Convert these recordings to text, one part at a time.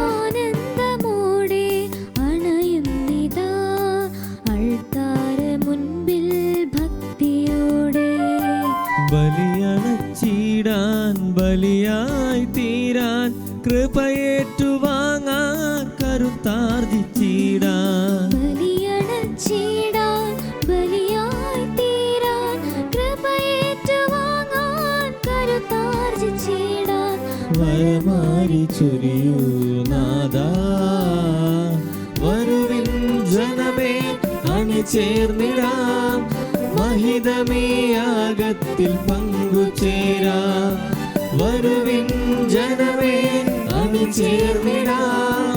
ആനന്ദമോടെ അണയുന്നിതാ അൾത്താര മുൻപിൽ ഭക്തിയോടെ. ബലിയണച്ചിടാൻ ബലിയായി തീരാൻ കൃപയേറ്റുവാങ്ങാൻ കരുത്താർജിച്ചിടാൻ. ബലിയണച്ചിടാൻ ബലിയായി തീരാൻ കൃപയേറ്റുവാങ്ങാൻ കരുത്താർജിച്ചിടാൻ. വരമാരി ചൊരിയൂ നാദാ, വരുവിൻ ജനമേ അണിചേർന്നിടാം, മഹിതമേ യാഗത്തിൽ പങ്കുചേരാം. വരുവിൻ ജനമേ അണിചേർന്നിടാം,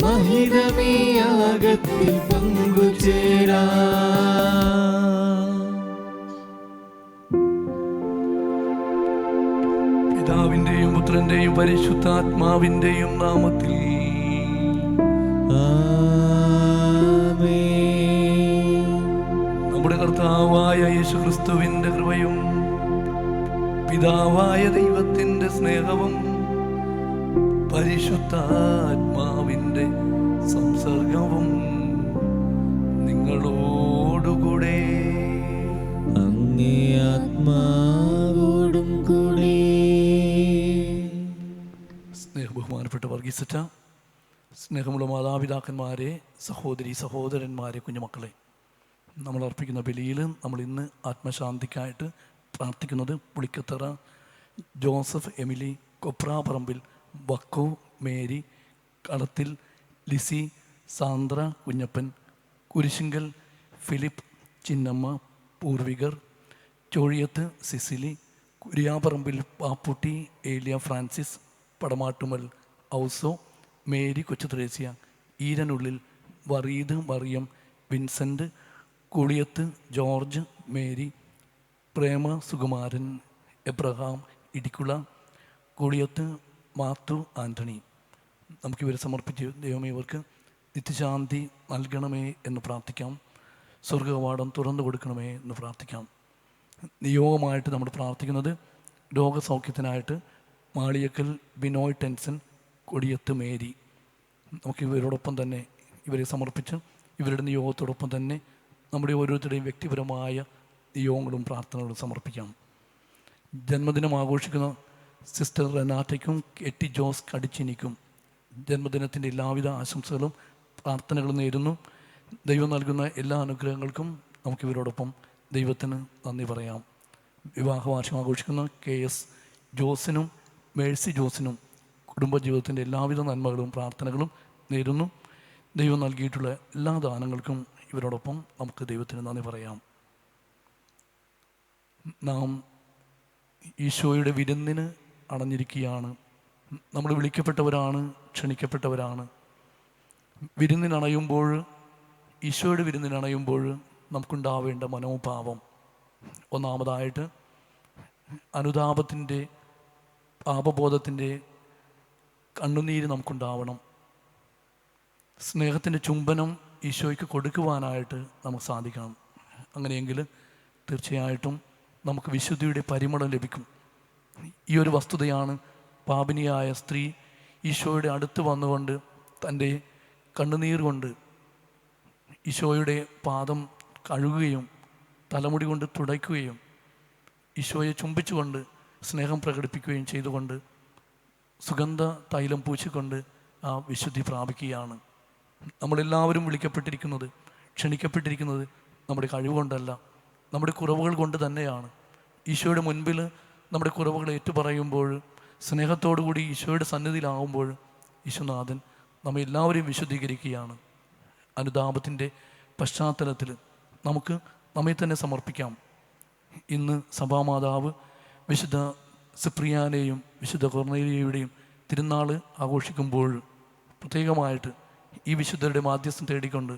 മഹിതമേ യാഗത്തിൽ പങ്കുചേരാം. പിതാവിന്റെയും പുത്രന്റെയും പരിശുദ്ധാത്മാവിന്റെയും നാമത്തിൽ നമ്മുടെ കർത്താവായ യേശുക്രിസ്തുവിന്റെ കൃപയും പിതാവായ ദൈവത്തിന്റെ സ്നേഹവും പരിശുദ്ധാത്മാവിന്റെ സംസർഗവും നിങ്ങളോടുകൂടെ അങ്ങേ ആത്മാവോടും കൂടെ. ബഹുമാനപ്പെട്ട വർഗീസറ്റ, സ്നേഹമുള്ള മാതാപിതാക്കന്മാരെ, സഹോദരി സഹോദരന്മാരെ, കുഞ്ഞുമക്കളെ, നമ്മൾ അർപ്പിക്കുന്ന ബലിയിൽ നമ്മൾ ഇന്ന് ആത്മശാന്തിക്കായിട്ട് പ്രാർത്ഥിക്കുന്നത് പുളിക്കത്തറ ജോസഫ് എമിലി, കൊപ്രാപറമ്പിൽ വക്കോ മേരി, കളത്തിൽ ലിസി, സാന്ദ്ര കുഞ്ഞപ്പൻ, കുരിശിങ്കൽ ഫിലിപ്പ്, ചിന്നമ്മ, പൂർവികർ, ചോഴിയത്ത് സിസിലി, കുരിയാപറമ്പിൽ പാപ്പുട്ടി, ഏലിയ ഫ്രാൻസിസ്, പടമാട്ടുമൽ ഔസോ, മേരി കൊച്ചുത്രേസ്യ, ഈരനുള്ളിൽ വറീദ് മറിയം, വിൻസെൻ്റ്, കുളിയത്ത് ജോർജ്, മേരി, പ്രേമ സുകുമാരൻ, എബ്രഹാം ഇടിക്കുള, കുളിയത്ത് മാത്യു ആൻ്റണി. നമുക്കിവരെ സമർപ്പിച്ച് ദൈവമേ ഇവർക്ക് നിത്യശാന്തി നൽകണമേ എന്ന് പ്രാർത്ഥിക്കാം. സ്വർഗകവാടം തുറന്നു കൊടുക്കണമേ എന്ന് പ്രാർത്ഥിക്കാം. നിയോഗമായിട്ട് നമ്മൾ പ്രാർത്ഥിക്കുന്നത് രോഗസൗഖ്യത്തിനായിട്ട് മാളിയക്കൽ ബിനോയ് ടെൻസൻ, കൊടിയത്ത് മേരി. നമുക്ക് ഇവരോടൊപ്പം തന്നെ ഇവരെ സമർപ്പിച്ച് ഇവരുടെ നിയോഗത്തോടൊപ്പം തന്നെ നമ്മുടെ ഓരോരുത്തരുടെയും വ്യക്തിപരമായ നിയോഗങ്ങളും പ്രാർത്ഥനകളും സമർപ്പിക്കാം. ജന്മദിനം ആഘോഷിക്കുന്ന സിസ്റ്റർ റെനാറ്റയ്ക്കും കെട്ടി ജോസ് കടിച്ചിനിക്കും ജന്മദിനത്തിൻ്റെ എല്ലാവിധ ആശംസകളും പ്രാർത്ഥനകളും നേരുന്നു. ദൈവം നൽകുന്ന എല്ലാ അനുഗ്രഹങ്ങൾക്കും നമുക്കിവരോടൊപ്പം ദൈവത്തിന് നന്ദി പറയാം. വിവാഹ വാർഷികം ആഘോഷിക്കുന്ന KS ജോസിനും മേഴ്സി ജോസിനും കുടുംബജീവിതത്തിൻ്റെ എല്ലാവിധ നന്മകളും പ്രാർത്ഥനകളും നേരുന്നു. ദൈവം നൽകിയിട്ടുള്ള എല്ലാ ദാനങ്ങൾക്കും ഇവരോടൊപ്പം നമുക്ക് ദൈവത്തിന് നന്ദി പറയാം. നാം ഈശോയുടെ വിരുന്നിന് അണഞ്ഞിരിക്കുകയാണ്. നമ്മൾ വിളിക്കപ്പെട്ടവരാണ്, ക്ഷണിക്കപ്പെട്ടവരാണ്. വിരുന്നിനണയുമ്പോൾ, ഈശോയുടെ വിരുന്നിനണയുമ്പോൾ നമുക്കുണ്ടാവേണ്ട മനോഭാവം, ഒന്നാമതായിട്ട് അനുതാപത്തിൻ്റെ, പാപബോധത്തിൻ്റെ കണ്ണുനീര് നമുക്കുണ്ടാവണം. സ്നേഹത്തിൻ്റെ ചുംബനം ഈശോയ്ക്ക് കൊടുക്കുവാനായിട്ട് നമുക്ക് സാധിക്കണം. അങ്ങനെയെങ്കിൽ തീർച്ചയായിട്ടും നമുക്ക് വിശുദ്ധിയുടെ പരിമളം ലഭിക്കും. ഈ ഒരു വസ്തുതയാണ് പാപിനിയായ സ്ത്രീ ഈശോയുടെ അടുത്ത് വന്നുകൊണ്ട് തൻ്റെ കണ്ണുനീർ കൊണ്ട് ഈശോയുടെ പാദം കഴുകുകയും തലമുടി കൊണ്ട് തുടയ്ക്കുകയും ഈശോയെ ചുംബിച്ചുകൊണ്ട് സ്നേഹം പ്രകടിപ്പിക്കുകയും ചെയ്തുകൊണ്ട് സുഗന്ധ തൈലം പൂച്ചിക്കൊണ്ട് ആ വിശുദ്ധി പ്രാപിക്കുകയാണ്. നമ്മളെല്ലാവരും വിളിക്കപ്പെട്ടിരിക്കുന്നത്, ക്ഷണിക്കപ്പെട്ടിരിക്കുന്നത് നമ്മുടെ കഴിവുകൊണ്ടല്ല, നമ്മുടെ കുറവുകൾ കൊണ്ട് തന്നെയാണ്. ഈശോയുടെ മുൻപിൽ നമ്മുടെ കുറവുകൾ ഏറ്റുപറയുമ്പോൾ, സ്നേഹത്തോടുകൂടി ഈശോയുടെ സന്നിധിയിലാവുമ്പോൾ ഈശോനാഥൻ നമ്മെ എല്ലാവരെയും വിശുദ്ധീകരിക്കുകയാണ്. അനുതാപത്തിൻ്റെ പശ്ചാത്തലത്തിൽ നമുക്ക് നമ്മെ തന്നെ സമർപ്പിക്കാം. ഇന്ന് സഭാമാതാവ് വിശുദ്ധ സിപ്രിയാനെയും വിശുദ്ധ കൊർന്നേലിയയുടെയും തിരുനാൾ ആഘോഷിക്കുമ്പോൾ പ്രത്യേകമായിട്ട് ഈ വിശുദ്ധരുടെ മാധ്യസ്ഥം തേടിക്കൊണ്ട്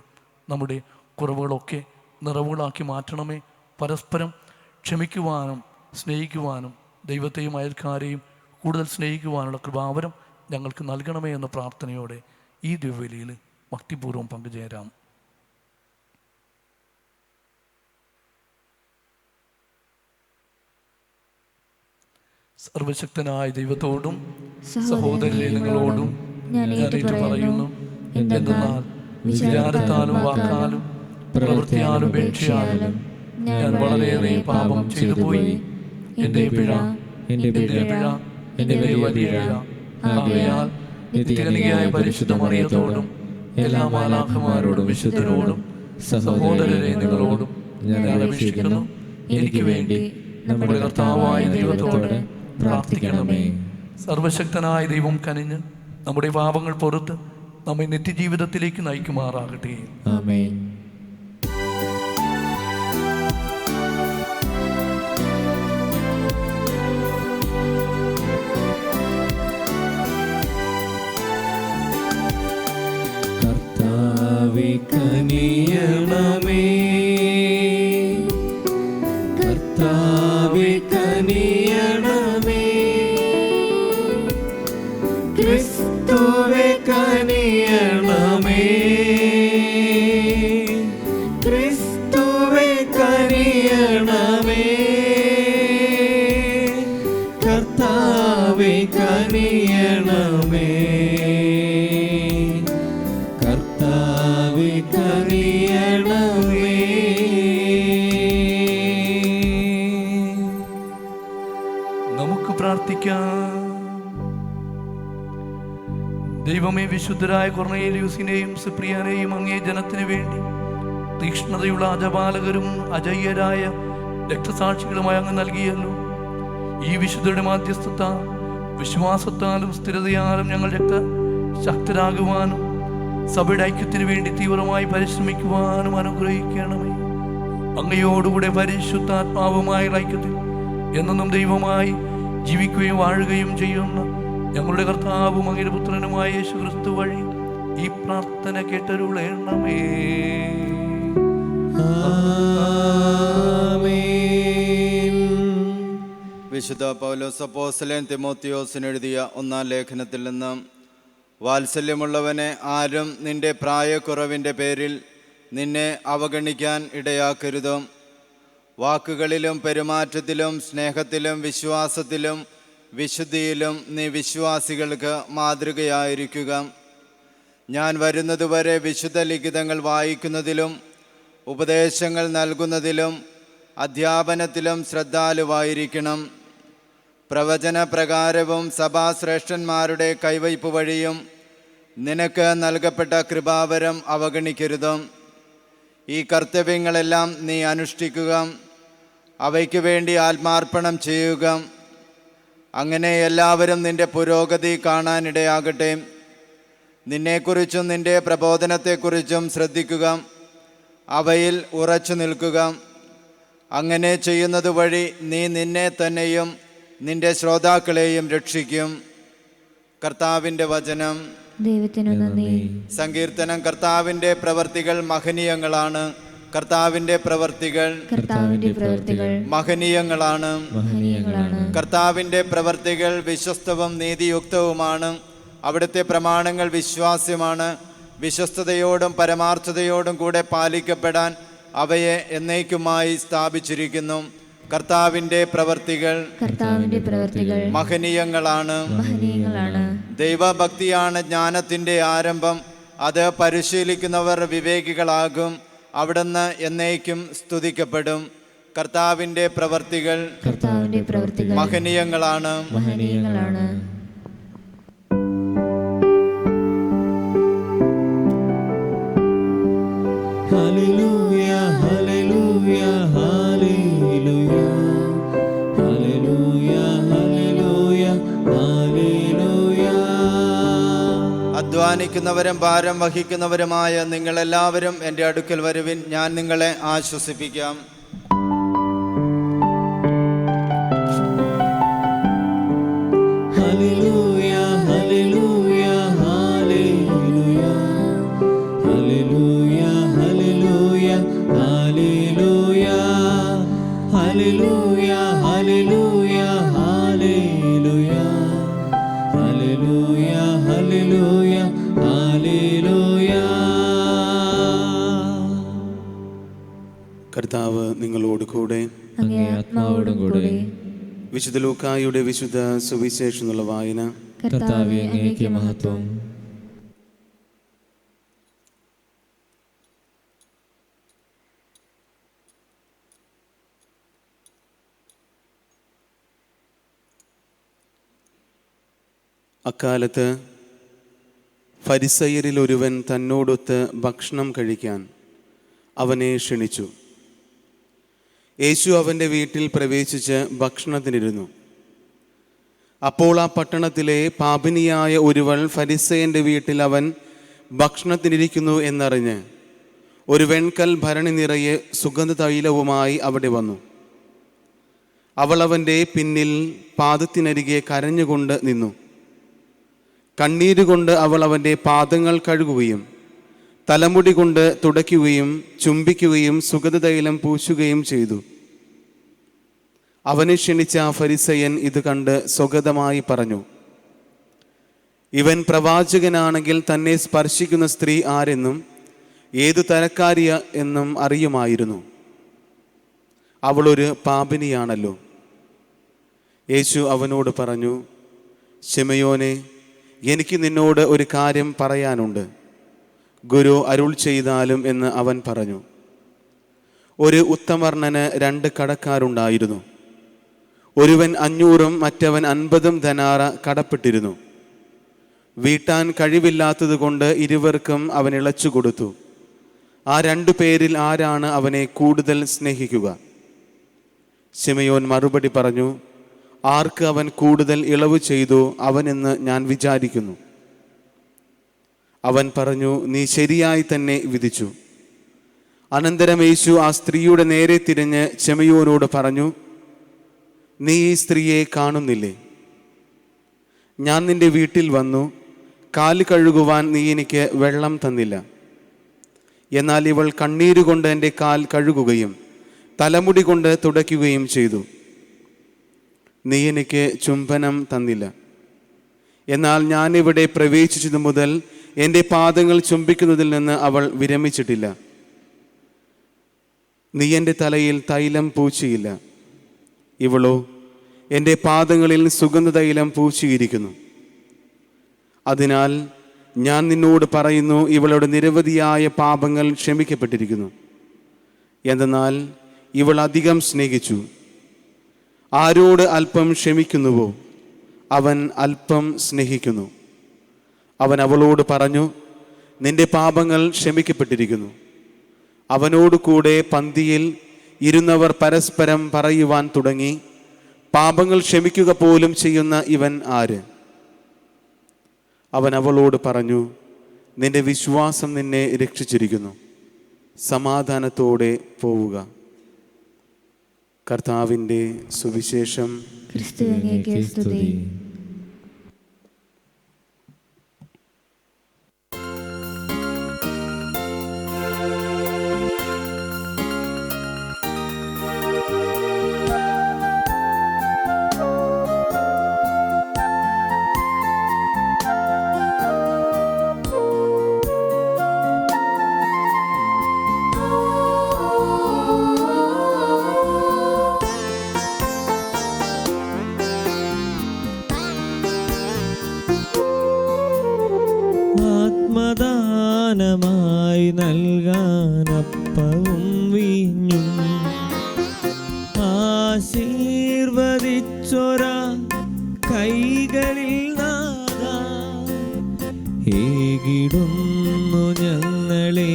നമ്മുടെ കുറവുകളൊക്കെ നിറവുകളാക്കി മാറ്റണമേ. പരസ്പരം ക്ഷമിക്കുവാനും സ്നേഹിക്കുവാനും ദൈവത്തെയും അയൽക്കാരെയും കൂടുതൽ സ്നേഹിക്കുവാനുള്ള കൃപാവരം ഞങ്ങൾക്ക് നൽകണമേ എന്ന പ്രാർത്ഥനയോടെ ഈ ദിവ്യബലിയിൽ ഭക്തിപൂർവ്വം പങ്കുചേരാം. സർവശക്തനായ ദൈവത്തോടും സഹോദരരെ നിങ്ങളോടും ഞാൻ ഏറ്റുപറയുന്നു. എന്തെന്നാൽ വിചാരത്താലും വാക്കാലും പ്രവൃത്തിയാലും ഉപേക്ഷയാലും ഞാൻ വളരെയേറെ പാപം ചെയ്തു പോയി. എൻ്റെ പിഴ, എൻ്റെ പിഴ, എൻ്റെ വലിയ പിഴ. ആകയാൽ നിത്യകന്യകയായ പരിശുദ്ധ മറിയത്തോടും എല്ലാ മാലാഖമാരോടും വിശുദ്ധരോടും സഹോദരരെ നിങ്ങളോടും ഞാൻ അപേക്ഷിക്കുന്നു, എനിക്ക് വേണ്ടി നമ്മുടെ കർത്താവായ ദൈവത്തോട് പ്രാർത്ഥിക്കണമേ. സർവശക്തനായ ദൈവം കനിഞ്ഞ് നമ്മുടെ പാപങ്ങൾ പുറത്ത് നമ്മെ നിത്യജീവിതത്തിലേക്ക് നയിക്കുമാറാകട്ടെ. ആമേൻ. കർത്താവേ കനിയണമേ, കർത്താവേ കനിയണമേ, ക്രിസ്തുവേ കനിയണമേ, ക്രിസ്തുവേ കനിയണമേ, കർത്താവേ കനിയണമേ, കർത്താവേ കനിയണമേ. നമുക്ക് പ്രാർത്ഥിക്കാം. ദൈവമേ, വിശുദ്ധരായ കൊർന്നേലിയൂസിനെയും സിപ്രിയാനെയും അങ്ങേ ജനത്തിനു വേണ്ടി തീക്ഷ്ണതയുള്ള അജപാലകരും അജയ്യരായ രക്തസാക്ഷികളുമായി അങ്ങ് നൽകിയല്ലോ. ഈ വിശുദ്ധരുടെ മാധ്യസ്ഥത്താൽ വിശ്വാസത്താലും സ്ഥിരതയാലും ഞങ്ങൾ ശക്തരാകുവാനും സഭയുടെ ഐക്യത്തിനു വേണ്ടി തീവ്രമായി പരിശ്രമിക്കുവാനും അനുഗ്രഹിക്കണമേ. അങ്ങയോടുകൂടെ പരിശുദ്ധാത്മാവുമായ ഐക്യത്തിൽ എന്നും ദൈവമായി ജീവിക്കുകയും വാഴുകയും ചെയ്യുന്ന ഞങ്ങളുടെ കർത്താവും അങ്ങയുടെ പുത്രനുമായ യേശു ക്രിസ്തു വഴി ഈ പ്രാർത്ഥന കേട്ടരുളേണമേ. ആമേൻ. വിശുദ്ധ പൗലോസ് അപ്പോസ്തലൻ തിമോത്തിയോസിന് എഴുതിയ 1-ാം ലേഖനത്തിൽ നിന്ന്, വാത്സല്യമുള്ളവനെ ആരും നിന്റെ പ്രായക്കുറവിൻ്റെ പേരിൽ നിന്നെ അവഗണിക്കാൻ ഇടയാക്കരുത്. വാക്കുകളിലും പെരുമാറ്റത്തിലും സ്നേഹത്തിലും വിശ്വാസത്തിലും വിശുദ്ധിയിലും നീ വിശ്വാസികൾക്ക് മാതൃകയായിരിക്കുക. ഞാൻ വരുന്നതുവരെ വിശുദ്ധ ലിഖിതങ്ങൾ വായിക്കുന്നതിലും ഉപദേശങ്ങൾ നൽകുന്നതിലും അധ്യാപനത്തിലും ശ്രദ്ധാലുവായിരിക്കണം. പ്രവചന പ്രകാരവും സഭാശ്രേഷ്ഠന്മാരുടെ കൈവയ്പ് വഴിയും നിനക്ക് നൽകപ്പെട്ട കൃപാവരം അവഗണിക്കരുത്. ഈ കർത്തവ്യങ്ങളെല്ലാം നീ അനുഷ്ഠിക്കുക, അവയ്ക്ക് വേണ്ടി ആത്മാർപ്പണം ചെയ്യുക. അങ്ങനെ എല്ലാവരും നിന്റെ പുരോഗതി കാണാനിടയാകട്ടെ. നിന്നെക്കുറിച്ചും നിന്റെ പ്രബോധനത്തെക്കുറിച്ചും ശ്രദ്ധിക്കുക, അവയിൽ ഉറച്ചു നിൽക്കുക. അങ്ങനെ ചെയ്യുന്നത് വഴി നീ നിന്നെ തന്നെയും നിന്റെ ശ്രോതാക്കളെയും രക്ഷിക്കും. കർത്താവിൻ്റെ വചനം. ദൈവത്തിനു നന്ദി. സങ്കീർത്തനം. കർത്താവിൻ്റെ പ്രവർത്തികൾ മഹനീയങ്ങളാണ്. കർത്താവിൻ്റെ പ്രവർത്തികൾ മഹനീയങ്ങളാണ്. കർത്താവിൻ്റെ പ്രവർത്തികൾ വിശ്വസ്തവും നീതിയുക്തവുമാണ്. അവിടുത്തെ പ്രമാണങ്ങൾ വിശ്വാസ്യമാണ്. വിശ്വസ്തയോടും പരമാർത്ഥതയോടും കൂടെ പാലിക്കപ്പെടാൻ അവയെ എന്നേക്കുമായി സ്ഥാപിച്ചിരിക്കുന്നു. കർത്താവിൻ്റെ പ്രവർത്തികൾ മഹനീയങ്ങളാണ്. ദൈവഭക്തിയാണ് ജ്ഞാനത്തിൻ്റെ ആരംഭം. അത് പരിശീലിക്കുന്നവർ വിവേകികളാകും. അവിടുന്ന് എന്നേക്കും സ്തുതിക്കപ്പെടും. കർത്താവിൻ്റെ പ്രവർത്തികൾ മഹനീയങ്ങളാണ്. ഹല്ലേലൂയ, ഹല്ലേലൂയ, ഹല്ലേലൂയ, ഹല്ലേലൂയ, ഹല്ലേലൂയ, ഹല്ലേലൂയ. അധ്വാനിക്കുന്നവരും ഭാരം വഹിക്കുന്നവരുമായ നിങ്ങളെല്ലാവരും എൻ്റെ അടുക്കൽ വരുവിൻ, ഞാൻ നിങ്ങളെ ആശ്വസിപ്പിക്കാം. ഹല്ലേലൂയ, ഹല്ലേലൂയ, ഹല്ലേലൂയ, ഹല്ലേലൂയ, ഹല്ലേലൂയ, ഹല്ലേലൂയ, ഹല്ലേലൂയ, ഹല്ലേലൂയ, ഹല്ലേലൂയ, ഹല്ലേലൂയ, ഹല്ലേലൂയ, ഹല്ലേലൂയ. കർത്താവ് നിങ്ങളോട് കൂടെ, അങ്ങേ ആത്മാവോടും കൂടെ. വിശുദ്ധ ലൂക്കായുടെ വിശുദ്ധ സുവിശേഷം എന്നുള്ള വായന. കർത്താവേ, അങ്ങേക്ക് മഹത്വം. അക്കാലത്ത് ഫരിസയരിൽ ഒരുവൻ തന്നോടൊത്ത് ഭക്ഷണം കഴിക്കാൻ അവനെ ക്ഷണിച്ചു. യേശു അവൻ്റെ വീട്ടിൽ പ്രവേശിച്ച് ഭക്ഷണത്തിനിരുന്നു. അപ്പോൾ ആ പട്ടണത്തിലെ പാപിനിയായ ഒരുവൾ ഫരിസയൻ്റെ വീട്ടിൽ അവൻ ഭക്ഷണത്തിനിരിക്കുന്നു എന്നറിഞ്ഞ് ഒരു വെൺകൽ ഭരണി നിറയെ സുഗന്ധതൈലവുമായി അവിടെ വന്നു. അവൾ അവൻ്റെ പിന്നിൽ പാദത്തിനരികെ കരഞ്ഞുകൊണ്ട് നിന്നു. കണ്ണീരുകൊണ്ട് അവൾ അവൻ്റെ പാദങ്ങൾ കഴുകുകയും തലമുടി കൊണ്ട് തുടയ്ക്കുകയും ചുംബിക്കുകയും സുഗന്ധതൈലം പൂശുകയും ചെയ്തു. അവനെ ക്ഷണിച്ച ആ ഫരിസയൻ ഇത് കണ്ട് സ്വഗതമായി പറഞ്ഞു, ഇവൻ പ്രവാചകനാണെങ്കിൽ തന്നെ സ്പർശിക്കുന്ന സ്ത്രീ ആരെന്നും ഏതു തരക്കാരിയ എന്നും അറിയുമായിരുന്നു. അവളൊരു പാപിനിയാണല്ലോ. യേശു അവനോട് പറഞ്ഞു, ശിമയോനെ, എനിക്ക് നിന്നോട് ഒരു കാര്യം പറയാനുണ്ട്. ഗുരു അരുൾ ചെയ്താലും എന്ന് അവൻ പറഞ്ഞു. ഒരു ഉത്തമർണന് 2 കടക്കാരുണ്ടായിരുന്നു. ഒരുവൻ 500 മറ്റവൻ 50 ധനാറ കടപ്പെട്ടിരുന്നു. വീട്ടാൻ കഴിവില്ലാത്തത് കൊണ്ട് ഇരുവർക്കും അവൻ ഇളച്ചു കൊടുത്തു. ആ 2 പേരിൽ ആരാണ് അവനെ കൂടുതൽ സ്നേഹിക്കുക? ശിമയോൻ മറുപടി പറഞ്ഞു, ആർക്ക് അവൻ കൂടുതൽ ഇളവ് ചെയ്തു അവനെന്ന് ഞാൻ വിചാരിക്കുന്നു. അവൻ പറഞ്ഞു, നീ ശരിയായി തന്നെ വിധിച്ചു. അനന്തരം യേശു ആ സ്ത്രീയുടെ നേരെ തിരിഞ്ഞ് ശിമയോനോട് പറഞ്ഞു, നീ ഈ സ്ത്രീയെ കാണുന്നില്ലേ? ഞാൻ നിന്റെ വീട്ടിൽ വന്നു, കാല് കഴുകുവാൻ നീ എനിക്ക് വെള്ളം തന്നില്ല. എന്നാൽ ഇവൾ കണ്ണീരുകൊണ്ട് എൻ്റെ കാൽ കഴുകുകയും തലമുടി കൊണ്ട് തുടയ്ക്കുകയും ചെയ്തു. നീ എനിക്ക് ചുംബനം തന്നില്ല. എന്നാൽ ഞാനിവിടെ പ്രവേശിച്ചതു മുതൽ എൻ്റെ പാദങ്ങൾ ചുംബിക്കുന്നതിൽ നിന്ന് അവൾ വിരമിച്ചിട്ടില്ല. നീ എൻ്റെ തലയിൽ തൈലം പൂശിയില്ല. ഇവളോ എൻ്റെ പാദങ്ങളിൽ സുഗന്ധതൈലം പൂശിയിരിക്കുന്നു. അതിനാൽ ഞാൻ നിന്നോട് പറയുന്നു, ഇവളുടെ നിരവധിയായ പാപങ്ങൾ ക്ഷമിക്കപ്പെട്ടിരിക്കുന്നു. എന്തെന്നാൽ ഇവൾ അധികം സ്നേഹിച്ചു. ആരോട് അല്പം ക്ഷമിക്കുന്നുവോ അവൻ അല്പം സ്നേഹിക്കുന്നു. അവൻ അവളോട് പറഞ്ഞു, നിന്റെ പാപങ്ങൾ ക്ഷമിക്കപ്പെട്ടിരിക്കുന്നു. അവനോട് കൂടെ പന്തിയിൽ ഇരുന്നവർ പരസ്പരം പറയുവാൻ തുടങ്ങി, പാപങ്ങൾ ക്ഷമിക്കുക പോലും ചെയ്യുന്ന ഇവൻ ആര്? അവൻ അവളോട് പറഞ്ഞു, നിന്റെ വിശ്വാസം നിന്നെ രക്ഷിച്ചിരിക്കുന്നു. സമാധാനത്തോടെ പോവുക. കർത്താവിൻ്റെ സുവിശേഷം. ക്രിസ്തുവിനെ സ്തുതി. ആത്മദാനമായി നൽകാനപ്പവും വീഞ്ഞും ആശീർവദിച്ചൊരാ കൈകളിൽ നാദാ ഏകിടുന്നു ഞങ്ങളെ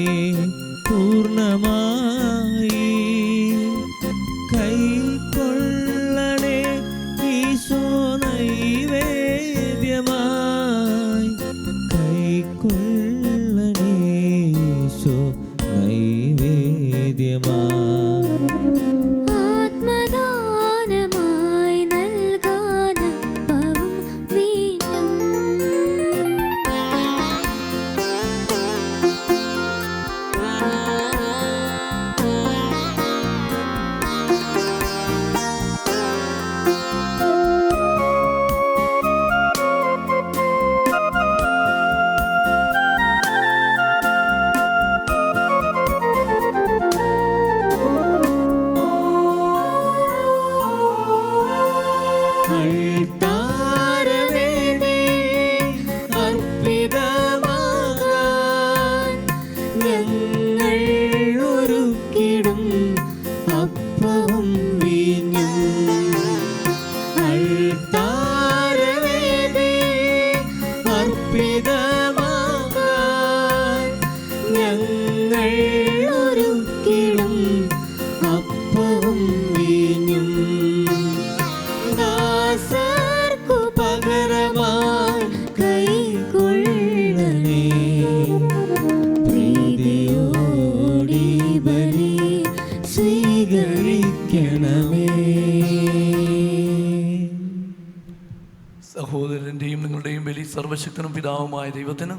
പൂർണ്ണമായി. കൈക്കൊള്ളണേ ഈശോ നൈവേദ്യമായി. കൈക്കൊള്ളണേ ഈശോ നൈവേദ്യമായി. ആത്മദാനമായി നൽകാനപ്പവും വീഞ്ഞും സർവശക്തനും പിതാവുമായ ദൈവത്തിന്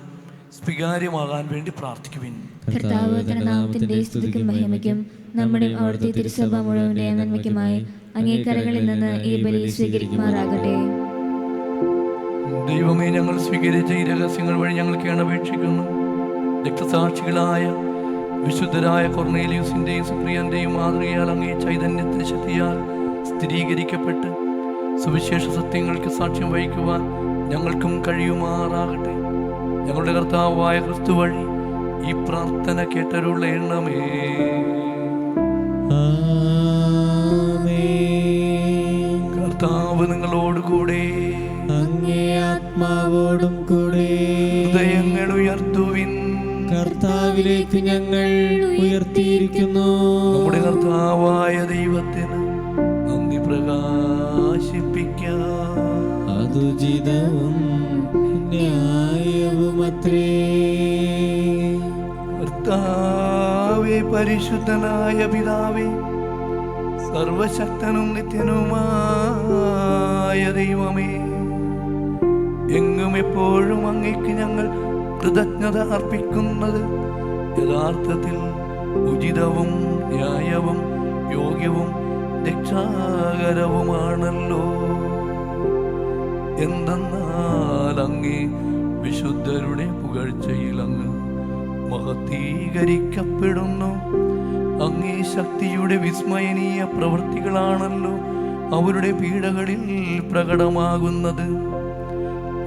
സ്വീകാര്യമാകാൻ വേണ്ടി പ്രാർത്ഥിക്കുവിൻ. കർത്താവ് തന്റെ നാമത്തിന്റെ സ്തുതിക്കും മഹിമയ്ക്കും നമ്മുടെ അവിടുത്തെ തിരുസഭ മുഴുവന്റെ നന്മയ്ക്കുമായി അങ്ങേ കരങ്ങളിൽ നിന്ന് ഈ ബലി സ്വീകരിക്കുമാറാകട്ടെ. ദൈവമേ, ഞങ്ങൾ സ്വീകരിച്ച ഈ രഹസ്യങ്ങൾ വഴി ഞങ്ങൾ കേണപേക്ഷിക്കുന്നു. രക്തസാക്ഷികളായ വിശുദ്ധരായ കൊർണേലിയൂസിന്റെയും സുപ്രിയന്റെയും മാതൃകയാൽ അങ്ങേ ചൈതന്യത്തിന് ശക്തിയാൽ സ്ഥിരീകരിക്കപ്പെട്ട് സുവിശേഷ സത്യങ്ങൾക്ക് സാക്ഷ്യം വഹിക്കുവാൻ ഞങ്ങൾക്കും കഴിയുമാറാകട്ടെ. ഞങ്ങളുടെ കർത്താവായ ക്രിസ്തു വഴി ഈ പ്രാർത്ഥന കേട്ടരുളേണമേ. കർത്താവ് നിങ്ങളോട് കൂടെ, അങ്ങേ ആത്മാവോടും കൂടെ. ഹൃദയങ്ങൾ ഉയർത്തുവിൻ. കർത്താവിലേക്ക് ഞങ്ങൾ ഉയർത്തിയിരിക്കുന്നു. നമ്മുടെ കർത്താവായ ദൈവത്തിന് നന്ദി പ്രകാശിപ്പിക്കാം. അതുചിതവും ന്യായവുമത്രേ. കർത്താവേ, പരിശുദ്ധനായ പിതാവേ, സർവശക്തനും നിത്യനുമായ ദൈവമേ, എങ്ങും എപ്പോഴും അങ്ങേക്ക് ഞങ്ങൾ കൃതജ്ഞത അർപ്പിക്കുന്നത് യഥാർത്ഥത്തിൽ ഉചിതവും ന്യായവും യോഗ്യവും രക്ഷാകരവുമാണല്ലോ. എന്തെന്നാൽ അങ്ങേ വിശുദ്ധരുടെ പുകഴ്ചയിൽ അങ്ങ് മഹത്വീകരിക്കപ്പെടുന്നു. അങ്ങേ ശക്തിയുടെ വിസ്മയനീയ പ്രവൃത്തികളാണല്ലോ അവരുടെ പീഡകളിൽ പ്രകടമാകുന്നത്.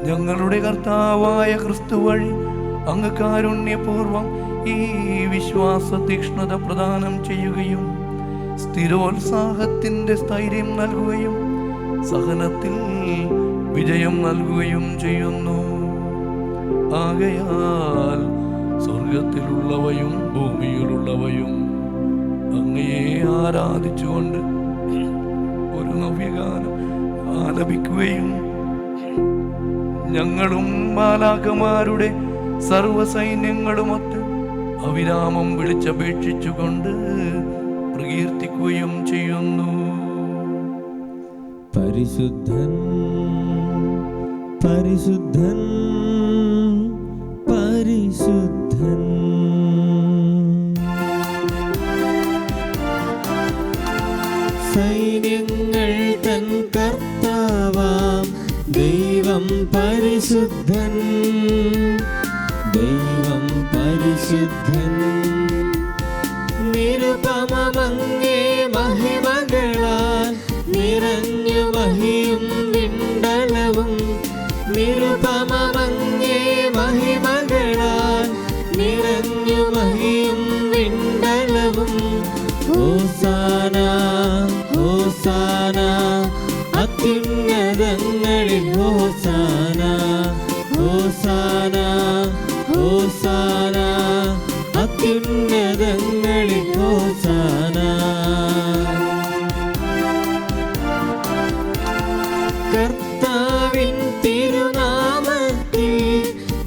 ഞങ്ങളുടെ കർത്താവായ ക്രിസ്തു വഴി അങ്ങ് കാരുണ്യപൂർവം ഈ വിശ്വാസ തീക്ഷ്ണത പ്രദാനം ചെയ്യുകയും സ്ഥിരോത്സാഹത്തിൻ്റെ സ്ഥൈര്യം നൽകുകയും സഹനത്തിൽ വിജയം നൽകുകയും ചെയ്യുന്നു. ആകയാൽ സ്വർഗത്തിലുള്ളവയും ഭൂമിയിലുള്ളവയും അങ്ങയെ ആരാധിച്ചുകൊണ്ട് ഒരു നവ്യഗാനം ആലപിക്കുകയും ഞങ്ങളും മാലാഖമാരുടെ സർവസൈന്യങ്ങളുമൊത്ത് അവിരാമം വിളിച്ചപേക്ഷിച്ചുകൊണ്ട് പ്രകീർത്തിക്കുകയും ചെയ്യുന്നു. പരിശുദ്ധൻ പരിശുദ്ധൻ പരിശുദ്ധൻ. സൈന്യങ്ങൾ തൻ കർത്താവാം ദൈവം പരിശുദ്ധൻ. ദൈവം പരിശുദ്ധൻ. നിരുപമമങ്ങേ മഹിമകളാൽ നിറഞ്ഞു മഹിയും വിണ്ടലവും. നിരുപമമങ്ങേ മഹിമകളാൽ നിറഞ്ഞു മഹിയും വിണ്ടലവും. ഹോസാന ഹോസാന അത്യുന്നതങ്ങളിൽ ഹോസാന. ഹോസാന ഹോസാന അത്യുന്നതങ്ങളിൽ ഹോസാന. കർത്താവിൻ തിരുനാമത്തിൽ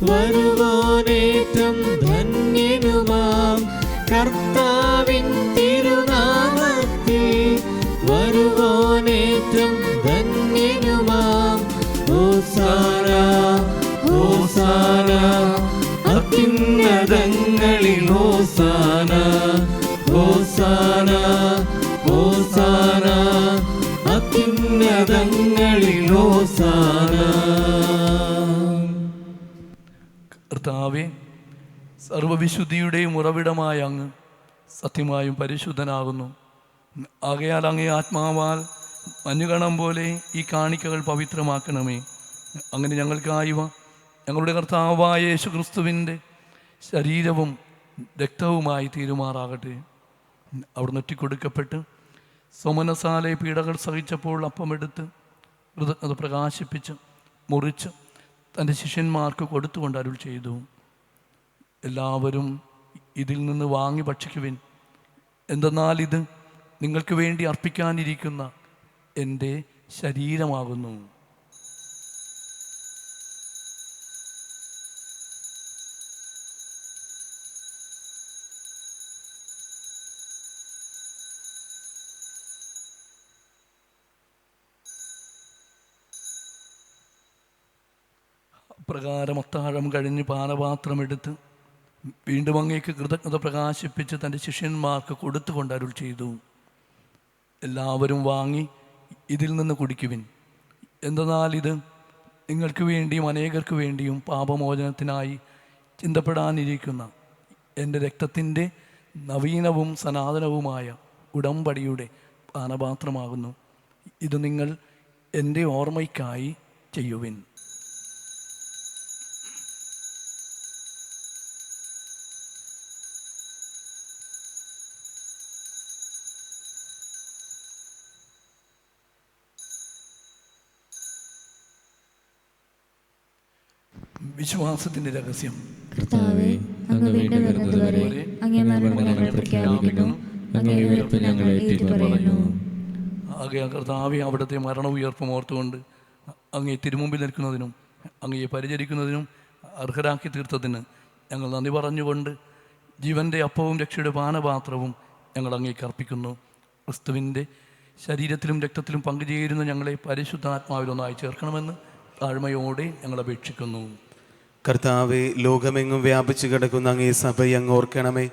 വരുവോനേറ്റം ധന്യനുമാം. കർത്താവിൻ തിരുനാമത്തിൽ വരുവോനേറ്റം ധന്യനുമാം. ഹോസാന ഹോസാന അത്യുന്നതങ്ങളിൽ ഹോസാന. ഹോസാന ഹോസാന അത്യുന്നതങ്ങളിൽ ഹോസാന. കർത്താവേ, സർവവിശുദ്ധിയുടെയും ഉറവിടമായ അങ്ങ് സത്യമായും പരിശുദ്ധനാകുന്നു. ആകയാൽ അങ്ങേ ആത്മാവാൽ മഞ്ഞുകണം പോലെ ഈ കാണിക്കകൾ പവിത്രമാക്കണമേ. അങ്ങനെ ഞങ്ങൾക്കായവ ഞങ്ങളുടെ കർത്താവായ യേശുക്രിസ്തുവിൻ്റെ ശരീരവും രക്തവുമായി തീരുമാറാകട്ടെ. അവിടുന്ന് ഒറ്റിക്കൊടുക്കപ്പെട്ട് സോമനസാലെ പീഡകൾ സഹിച്ചപ്പോൾ അപ്പമെടുത്ത് കൃതജ്ഞത പ്രകാശിപ്പിച്ച് മുറിച്ച് തൻ്റെ ശിഷ്യന്മാർക്ക് കൊടുത്തുകൊണ്ട് അരുൾ ചെയ്തു, എല്ലാവരും ഇതിൽ നിന്ന് വാങ്ങി ഭക്ഷിക്കുവിൻ. എന്തെന്നാൽ ഇത് നിങ്ങൾക്ക് വേണ്ടി അർപ്പിക്കാനിരിക്കുന്ന എൻ്റെ ശരീരമാകുന്നു. പ്രകാരം അത്താഴം കഴിഞ്ഞ് പാനപാത്രമെടുത്ത് വീണ്ടും അങ്ങേക്ക് കൃതജ്ഞത പ്രകാശിപ്പിച്ച് തൻ്റെ ശിഷ്യന്മാർക്ക് കൊടുത്തുകൊണ്ട് അരുൾ ചെയ്തു, എല്ലാവരും വാങ്ങി ഇതിൽ നിന്ന് കുടിക്കുവിൻ. എന്തെന്നാൽ ഇത് നിങ്ങൾക്ക് വേണ്ടിയും അനേകർക്ക് വേണ്ടിയും പാപമോചനത്തിനായി ചിന്തപ്പെടാനിരിക്കുന്ന എൻ്റെ രക്തത്തിൻ്റെ നവീനവും സനാതനവുമായ ഉടമ്പടിയുടെ പാനപാത്രമാകുന്നു. ഇത് നിങ്ങൾ എൻ്റെ ഓർമ്മയ്ക്കായി ചെയ്യുവിൻ. വിശ്വാസത്തിൻ്റെ രഹസ്യം. കർത്താവേ, അങ്ങ് വീണ്ടും വരുന്നതുവരെ അങ്ങേ മരണം ഞങ്ങൾ പ്രഖ്യാപിക്കുന്നു, അങ്ങേ ഉയർപ്പ് ഞങ്ങൾ ഏറ്റുപറയുന്നു. ആകയാൽ കർത്താവെ, അവിടുത്തെ മരണ ഉയർപ്പും ഓർത്തുകൊണ്ട് അങ്ങേ തിരുമുമ്പിൽ നിൽക്കുന്നതിനും അങ്ങയെ പരിചരിക്കുന്നതിനും അർഹരാക്കി തീർത്തതിന് ഞങ്ങൾ നന്ദി പറഞ്ഞുകൊണ്ട് ജീവൻ്റെ അപ്പവും രക്ഷയുടെ പാനപാത്രവും ഞങ്ങൾ അങ്ങേക്ക് അർപ്പിക്കുന്നു. ക്രിസ്തുവിൻ്റെ ശരീരത്തിലും രക്തത്തിലും പങ്കുചേരുന്ന ഞങ്ങളെ പരിശുദ്ധാത്മാവിലൊന്നായി ചേർക്കണമെന്ന് താഴ്മയോടെ ഞങ്ങൾ അപേക്ഷിക്കുന്നു. കർത്താവെ, ലോകമെങ്ങും വ്യാപിച്ചു കിടക്കുന്ന അങ്ങേ സഭയെ അങ്ങ് ഓർക്കണമേ.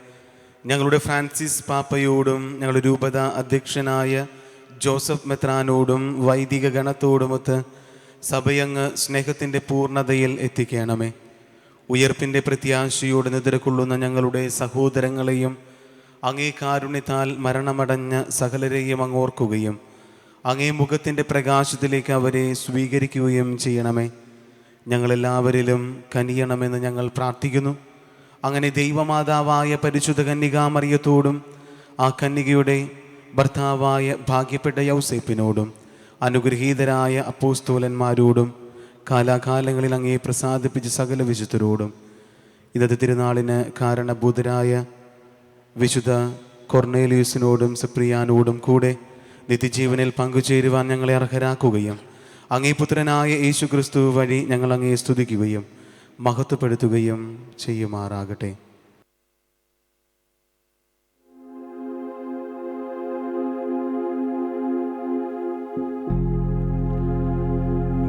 ഞങ്ങളുടെ ഫ്രാൻസിസ് പാപ്പയോടും ഞങ്ങളുടെ രൂപത അധ്യക്ഷനായ ജോസഫ് മെത്രാനോടും വൈദിക ഗണത്തോടുമൊത്ത് സഭയങ്ങ് സ്നേഹത്തിൻ്റെ പൂർണ്ണതയിൽ എത്തിക്കണമേ. ഉയർപ്പിൻ്റെ പ്രത്യാശയോട് നിദ്രകൊള്ളുന്ന ഞങ്ങളുടെ സഹോദരങ്ങളെയും അങ്ങേ കാരുണ്യത്താൽ മരണമടഞ്ഞ സകലരെയും അങ്ങ് ഓർക്കുകയും അങ്ങേ മുഖത്തിൻ്റെ പ്രകാശത്തിലേക്ക് അവരെ സ്വീകരിക്കുകയും ചെയ്യണമേ. ഞങ്ങളെല്ലാവരിലും കനിയണമെന്ന് ഞങ്ങൾ പ്രാർത്ഥിക്കുന്നു. അങ്ങനെ ദൈവമാതാവായ പരിശുദ്ധ കന്യകാമറിയത്തോടും ആ കന്യകയുടെ ഭർത്താവായ ഭാഗ്യപ്പെട്ട യൗസേപ്പിനോടും അനുഗ്രഹീതരായ അപ്പോസ്തോലന്മാരോടും കാലാകാലങ്ങളിൽ അങ്ങേ പ്രസാദിപ്പിച്ച സകല വിശുദ്ധരോടും ഇന്നത്തെ തിരുനാളിന് കാരണഭൂതരായ വിശുദ്ധ കൊർണേലിയൂസിനോടും സിപ്രിയാനോടും കൂടെ നിത്യജീവനിൽ പങ്കുചേരുവാൻ ഞങ്ങളെ അർഹരാക്കുകയും അങ്ങേ പുത്രനായ യേശു ക്രിസ്തു വഴി ഞങ്ങൾ അങ്ങേ സ്തുതിക്കുകയും മഹത്വപ്പെടുത്തുകയും ചെയ്യുമാറാകട്ടെ.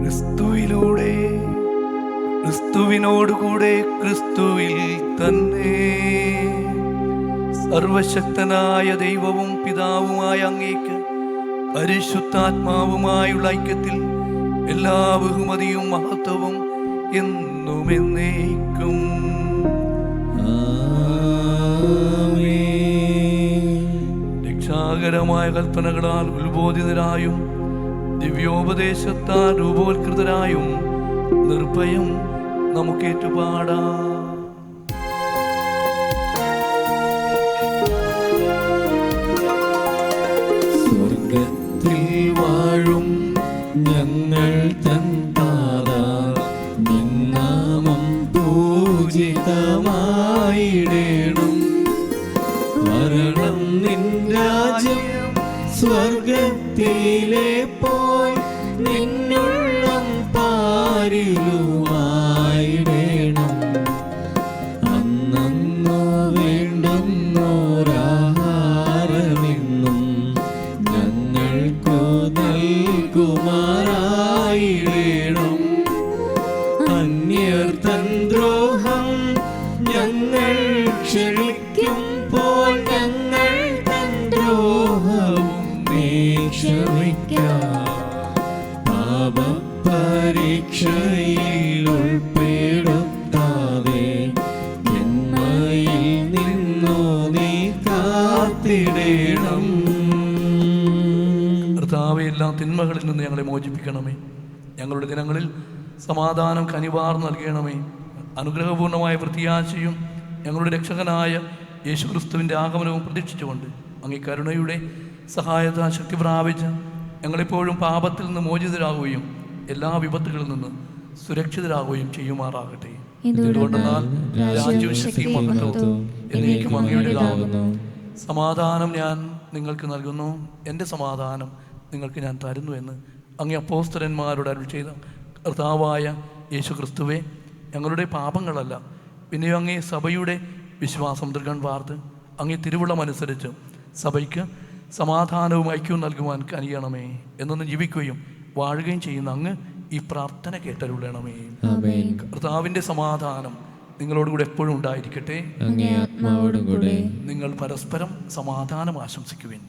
ക്രിസ്തുവിലൂടെ, ക്രിസ്തുവിനോടുകൂടെ, ക്രിസ്തുവിൽ തന്നെ സർവശക്തനായ ദൈവവും പിതാവുമായ അങ്ങേക്ക് പരിശുദ്ധാത്മാവുമായുള്ള ഐക്യത്തിൽ എല്ലാ ബഹുമതിയും മഹത്വവും എന്നും എന്നേക്കും. രക്ഷാകരമായ കൽപ്പനകളാൽ ഉത്ബോധിതരായും ദിവ്യോപദേശത്താൽ രൂപോത്കൃതരായും നിർഭയം നമുക്കേറ്റുപാടാം. സ്വർഗത്തിൽ വാഴും ഞങ്ങൾ തൻ താതാ, നിന്നാമം പൂജിതമായിടേണം. വരണം നിൻ രാജ്യം, സ്വർഗത്തിലെ പോൽ നിന്നുള്ളം പാരിലുമായിടേണം. അന്നന്നു വേണ്ടുന്നോരാഹാരമെന്നും ഞങ്ങൾക്കു നൽകുമാറായിടേണം. അന്യർ തൻ ദ്രോഹം ഞങ്ങൾ ക്ഷമിക്കുമ്പോൾ ഞങ്ങൾ തൻ ദ്രോഹവും ക്ഷമിക്കാം. പാപപരീക്ഷയിൽ ഉൾപ്പെടുത്താതെ ജന്മയിൽ നിന്നു നീ കാത്തിടേണം. കർത്താവേ, എല്ലാ തിന്മകളിൽ നിന്ന് ഞങ്ങളെ മോചിപ്പിക്കണമേ. ഞങ്ങളുടെ ദിനങ്ങളിൽ സമാധാനം കനിവാർ നൽകണമേ. അനുഗ്രഹപൂർണമായ പ്രത്യാശയും ഞങ്ങളുടെ രക്ഷകനായ യേശുക്രിസ്തുവിൻ്റെ ആഗമനവും പ്രതീക്ഷിച്ചുകൊണ്ട് അങ്ങേ കരുണയുടെ സഹായത്താൽ ശക്തി പ്രാപിച്ച് ഞങ്ങളെപ്പോഴും പാപത്തിൽ നിന്ന് മോചിതരാകുകയും എല്ലാ വിപത്തുകളിൽ നിന്ന് സുരക്ഷിതരാകുകയും ചെയ്യുമാറാകട്ടെ. എന്തുകൊണ്ടെന്നാൽ രാജ്യവും ശക്തിയും മഹത്വവും എന്നേക്കും അങ്ങയുടേതാകുന്നു. സമാധാനം ഞാൻ നിങ്ങൾക്ക് നൽകുന്നു, എൻ്റെ സമാധാനം നിങ്ങൾക്ക് ഞാൻ തരുന്നു എന്ന് അങ്ങേ അപ്പോസ്തലന്മാരോട് അരുൾ ചെയ്ത കർത്താവായ യേശു ക്രിസ്തുവേ, ഞങ്ങളുടെ പാപങ്ങളല്ല പിന്നെയും അങ്ങേ സഭയുടെ വിശ്വാസം ദൃഢൻ വാർത്ത് അങ്ങേ തിരുവുള്ളമനുസരിച്ച് സഭയ്ക്ക് സമാധാനവും ഐക്യവും നൽകുവാൻ കനിയണമേ. എന്നൊന്ന് ജീവിക്കുകയും വാഴുകയും ചെയ്യുന്ന അങ്ങ് ഈ പ്രാർത്ഥന കേട്ടരുളണമേ. ആമേൻ. കർത്താവിൻ്റെ സമാധാനം നിങ്ങളോടുകൂടെ എപ്പോഴും ഉണ്ടായിരിക്കട്ടെ. അങ്ങേ ആത്മാവോടും കൂടെ. നിങ്ങൾ പരസ്പരം സമാധാനം ആശംസിക്കുവിൻ.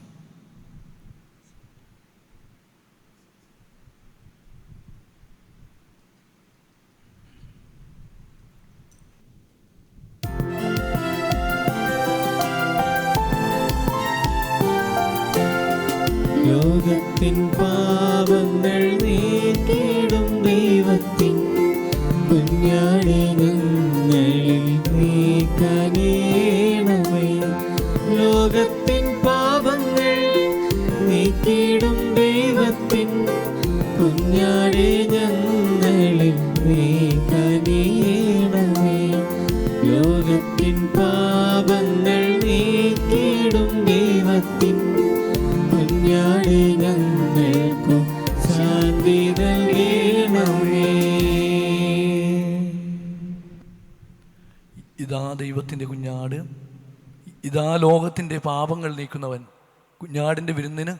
ലോകത്തിൻ പാപങ്ങൾ നീക്കിടും ദൈവത്തിൻ കുഞ്ഞാടേ ഞങ്ങളിൽ നീ കനിയണമേ. ലോകത്തിൻ പാപങ്ങൾ നീക്കിടും ദൈവത്തിൻ കുഞ്ഞാടേ ഞങ്ങളിൽ നീ കനിയണമേ. ലോകത്തിൻ പാപങ്ങൾ നീക്കിടും ദൈവത്തിൻ കുഞ്ഞാടേ ഞങ്ങൾക്കു ശാന്തി നൽകണമേ. ഇതാ ദൈവത്തിൻ്റെ കുഞ്ഞാട്, ഇതാ ലോകത്തിൻ്റെ പാപങ്ങൾ നീക്കുന്നവൻ. കുഞ്ഞാടിൻ്റെ വിരുന്നിന്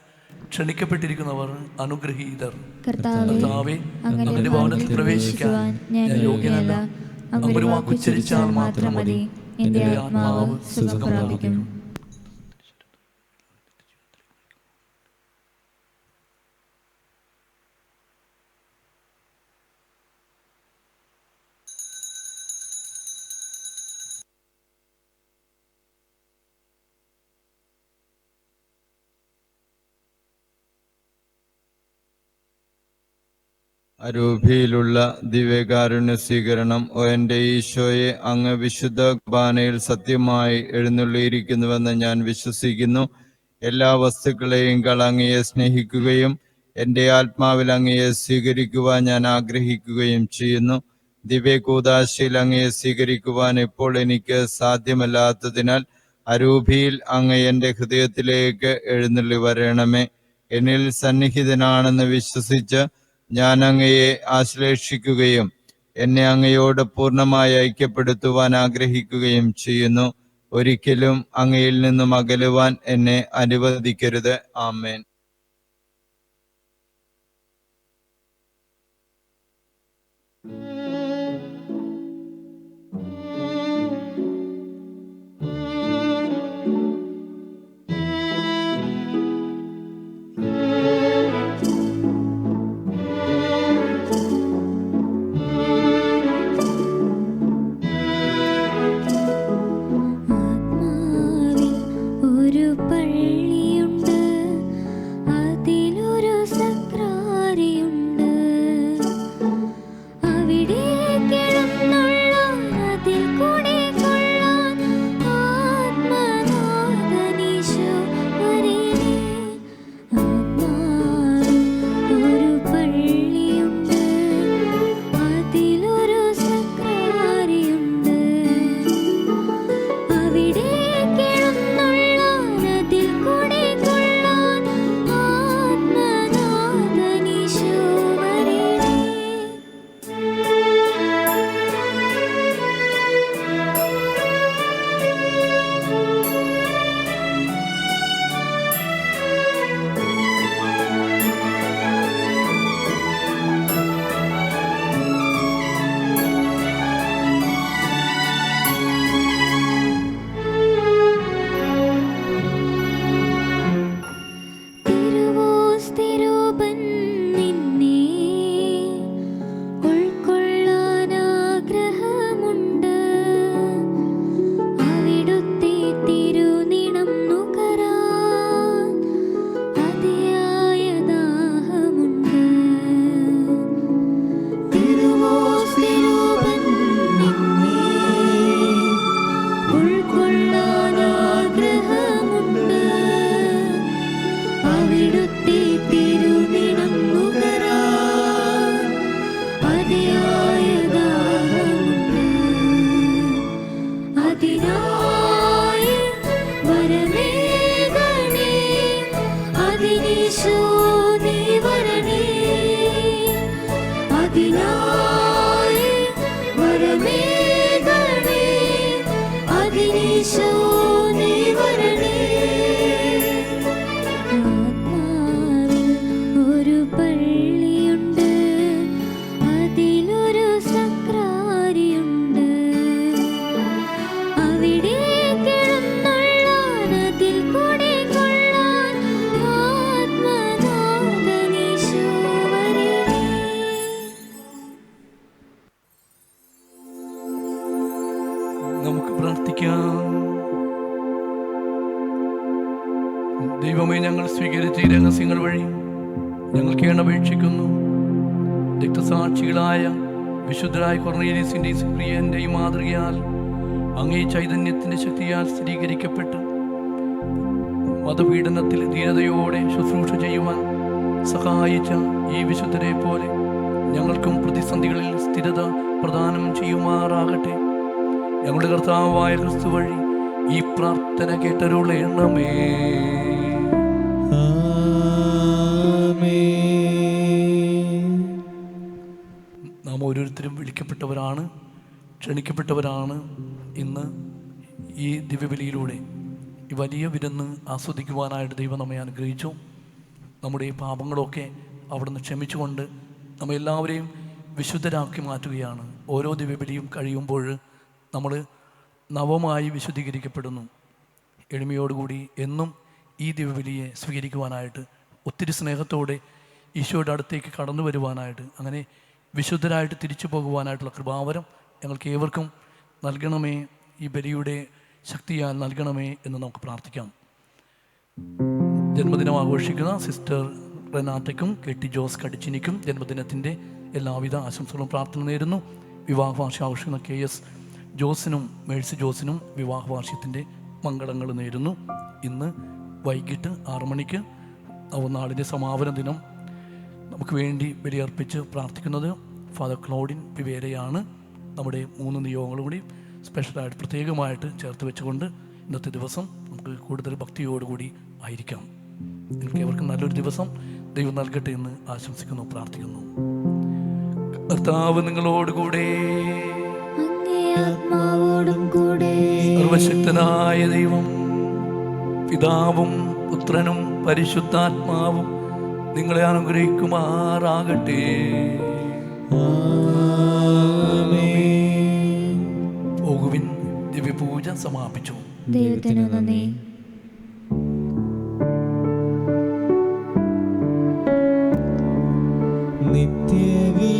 ക്ഷണിക്കപ്പെട്ടിരിക്കുന്നവർ അനുഗ്രഹീതർ. കർത്താവേ, അങ്ങയുടെ ഭവനത്തിൽ പ്രവേശിക്കാൻ ഞാൻ യോഗ്യനല്ല. അങ്ങൊരു വാക്കുച്ചരിച്ചാൽ മാത്രം മതി, എൻ്റെ ആത്മാവ് സുഖം പ്രാപിക്കും. അരൂപിയിലുള്ള ദിവ്യകാരുണ്യ സ്വീകരണം. ഓ എൻ്റെ ഈശോയെ, അങ്ങ് വിശുദ്ധ കുർബാനയിൽ സത്യമായി എഴുന്നള്ളിയിരിക്കുന്നുവെന്ന് ഞാൻ വിശ്വസിക്കുന്നു. എല്ലാ വസ്തുക്കളെയും അങ്ങയെ സ്നേഹിക്കുകയും എൻ്റെ ആത്മാവിൽ അങ്ങയെ സ്വീകരിക്കുവാൻ ഞാൻ ആഗ്രഹിക്കുകയും ചെയ്യുന്നു. ദിവ്യകൂദാശയിൽ അങ്ങയെ സ്വീകരിക്കുവാൻ ഇപ്പോൾ എനിക്ക് സാധ്യമല്ലാത്തതിനാൽ അരൂപിയിൽ അങ്ങ് എൻ്റെ ഹൃദയത്തിലേക്ക് എഴുന്നള്ളി വരണമേ. എന്നിൽ സന്നിഹിതനാണെന്ന് വിശ്വസിച്ച് ഞാൻ അങ്ങയെ ആശ്ലേഷിക്കുകയും എന്നെ അങ്ങയോട് പൂർണ്ണമായി ഐക്യപ്പെടുത്തുവാൻ ആഗ്രഹിക്കുകയും ചെയ്യുന്നു. ഒരിക്കലും അങ്ങയിൽ നിന്നും അകലുവാൻ എന്നെ അനുവദിക്കരുത്. ആമേൻ. നമുക്ക് പ്രാർത്ഥിക്കാം. ദൈവമേ, ഞങ്ങൾ സ്വീകരിച്ച ഈ രഹസ്യങ്ങൾ വഴി ഞങ്ങൾ കേണപേക്ഷിക്കുന്നു. രക്തസാക്ഷികളായ വിശുദ്ധരായ കൊർന്നേലിയസിന്റെയും സിപ്രിയന്റെയും മാതൃകയാൽ അങ്ങേ ചൈതന്യത്തിന്റെ ശക്തിയാൽ സ്ഥിരീകരിക്കപ്പെട്ട് മതപീഡനത്തിൽ ധീരതയോടെ ശുശ്രൂഷ ചെയ്യുവാൻ സഹായിച്ച ഈ വിശുദ്ധരെ പോലെ ഞങ്ങൾക്കും പ്രതിസന്ധികളിൽ സ്ഥിരത പ്രദാനം ചെയ്യുമാറാകട്ടെ. ഞങ്ങളുടെ കർത്താവായ ക്രിസ്തു വഴി ഈ പ്രാർത്ഥന കേട്ടരുളേണമേ. നാം ഓരോരുത്തരും വിളിക്കപ്പെട്ടവരാണ്, ക്ഷണിക്കപ്പെട്ടവരാണ്. ഇന്ന് ഈ ദിവ്യബലിയിലൂടെ ഈ വലിയ വിരുന്ന് ആസ്വദിക്കുവാനായിട്ട് ദൈവം നമ്മെ അനുഗ്രഹിച്ചു. നമ്മുടെ ഈ പാപങ്ങളൊക്കെ അവിടുന്ന് ക്ഷമിച്ചുകൊണ്ട് നമ്മെല്ലാവരെയും വിശുദ്ധരാക്കി മാറ്റുകയാണ്. ഓരോ ദിവ്യബലിയും കഴിയുമ്പോൾ നമ്മൾ നവമായി വിശുദ്ധീകരിക്കപ്പെടുന്നു. എളിമയോടുകൂടി എന്നും ഈ ദിവ്യബലിയെ സ്വീകരിക്കുവാനായിട്ട്, ഒത്തിരി സ്നേഹത്തോടെ ഈശോയുടെ അടുത്തേക്ക് കടന്നു വരുവാനായിട്ട്, അങ്ങനെ വിശുദ്ധരായിട്ട് തിരിച്ചു പോകുവാനായിട്ടുള്ള കൃപാവരം ഞങ്ങൾക്ക് ഏവർക്കും നൽകണമേ. ഈ ബലിയുടെ ശക്തിയാൽ നൽകണമേ എന്ന് നമുക്ക് പ്രാർത്ഥിക്കാം. ജന്മദിനം ആഘോഷിക്കുന്ന സിസ്റ്റർ റെനാറ്റയ്ക്കും കെട്ടി ജോസ് കടിച്ചിനിക്കും ജന്മദിനത്തിൻ്റെ എല്ലാവിധ ആശംസകളും പ്രാർത്ഥന നേരുന്നു. വിവാഹ വാർഷികം ആഘോഷിക്കുന്ന KS ജോസിനും മേഴ്സി ജോസിനും വിവാഹ വാർഷികത്തിൻ്റെ മംഗളങ്ങൾ നേരുന്നു. ഇന്ന് വൈകിട്ട് 6 മണിക്ക് നവനാളിൻ്റെ സമാപന ദിനം നമുക്ക് വേണ്ടി ബലിയർപ്പിച്ച് പ്രാർത്ഥിക്കുന്നത് ഫാദർ ക്ലോഡിൻ പിവേരയാണ്. നമ്മുടെ 3 നിയോഗങ്ങളും കൂടി സ്പെഷ്യലായിട്ട് പ്രത്യേകമായിട്ട് ചേർത്ത് വെച്ചുകൊണ്ട് ഇന്നത്തെ ദിവസം നമുക്ക് കൂടുതൽ ഭക്തിയോടുകൂടി ആയിരിക്കാം. എനിക്ക് ഏവർക്കും നല്ലൊരു ദിവസം ദൈവം നൽകട്ടെ എന്ന് ആശംസിക്കുന്നു, പ്രാർത്ഥിക്കുന്നു. കർത്താവ് നിങ്ങളോടുകൂടെ, സർവശക്തനായ ദൈവം പിതാവും പുത്രനും പരിശുദ്ധാത്മാവും നിങ്ങളെ അനുഗ്രഹിക്കുമാറാകട്ടെ. പോകുവിൻ, ദിവ്യപൂജ സമാപിച്ചു. ദൈവത്തിനു നന്ദി.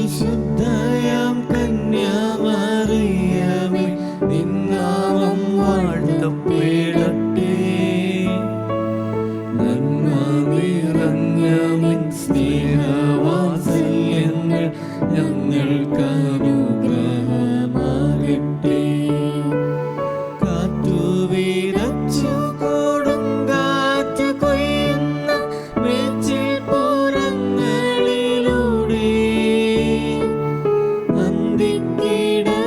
നിത്യവിശുദ്ധയാം കന്യാമറിയമേ, നിന്നാമം വാഴ്ത്തപ്പെടട്ടെ. നന്മ നിറഞ്ഞ നിൻ സ്നേഹവാത്സല്യങ്ങൾ ഞങ്ങൾക്ക് അനുഗ്രഹമാകട്ടെ. കാറ്റു വിതച്ചു കൊടുങ്കാറ്റ് കൊയ്യുന്ന മേച്ചിൽ പുറങ്ങളിലൂടെ അന്തിക്കിടയനെ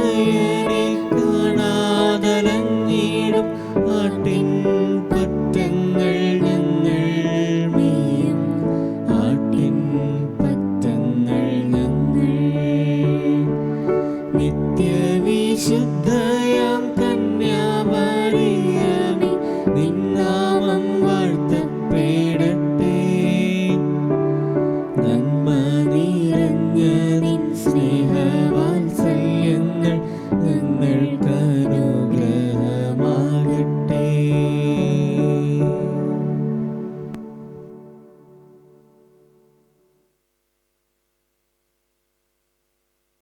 കാണാതലഞ്ഞിടും ആട്ടിൻ പറ്റങ്ങൾ ഞങ്ങൾ മേയും. ആട്ടിൻ പറ്റങ്ങൾ ഞങ്ങൾ നിത്യവിശുദ്ധയാ